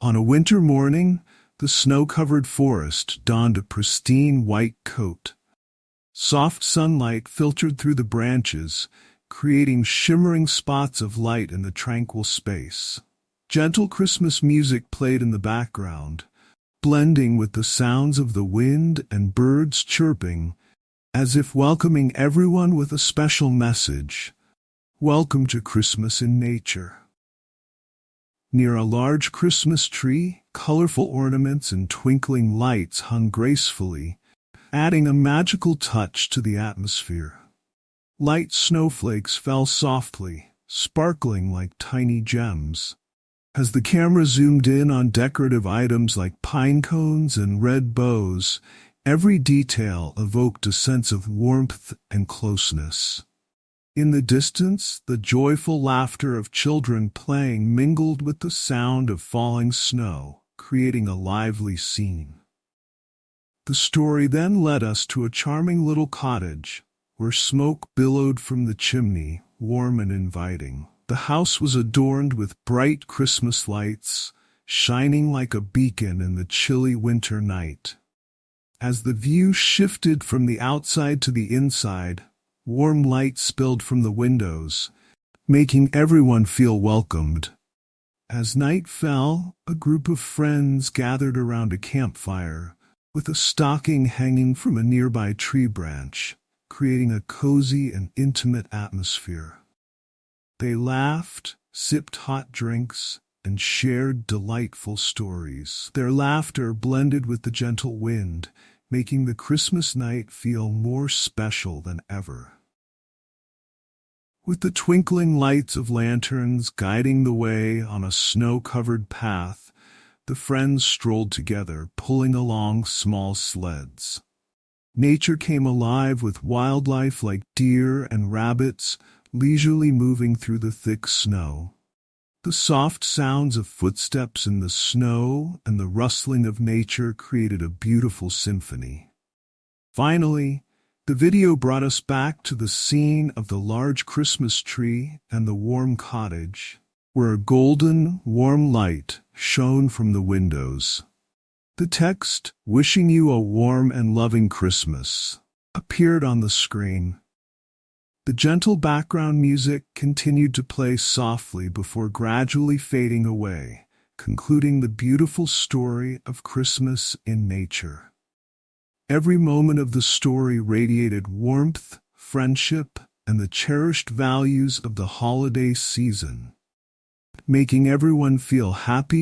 On a winter morning, the snow-covered forest donned a pristine white coat. Soft sunlight filtered through the branches, creating shimmering spots of light in the tranquil space. Gentle Christmas music played in the background, blending with the sounds of the wind and birds chirping, as if welcoming everyone with a special message. Welcome to Christmas in nature. Near a large Christmas tree, colorful ornaments and twinkling lights hung gracefully, adding a magical touch to the atmosphere. Light snowflakes fell softly, sparkling like tiny gems. As the camera zoomed in on decorative items like pine cones and red bows, every detail evoked a sense of warmth and closeness. In the distance, the joyful laughter of children playing mingled with the sound of falling snow, creating a lively scene. The story then led us to a charming little cottage, where smoke billowed from the chimney, warm and inviting. The house was adorned with bright Christmas lights, shining like a beacon in the chilly winter night. As the view shifted from the outside to the inside, warm light spilled from the windows, making everyone feel welcomed. As night fell, a group of friends gathered around a campfire, with a stocking hanging from a nearby tree branch, creating a cozy and intimate atmosphere. They laughed, sipped hot drinks, and shared delightful stories. Their laughter blended with the gentle wind, making the Christmas night feel more special than ever. With the twinkling lights of lanterns guiding the way on a snow-covered path, the friends strolled together, pulling along small sleds. Nature came alive with wildlife like deer and rabbits, leisurely moving through the thick snow. The soft sounds of footsteps in the snow and the rustling of nature created a beautiful symphony. Finally, the video brought us back to the scene of the large Christmas tree and the warm cottage, where a golden, warm light shone from the windows. The text, "Wishing you a warm and loving Christmas," appeared on the screen. The gentle background music continued to play softly before gradually fading away, concluding the beautiful story of Christmas in nature. Every moment of the story radiated warmth, friendship, and the cherished values of the holiday season, making everyone feel happy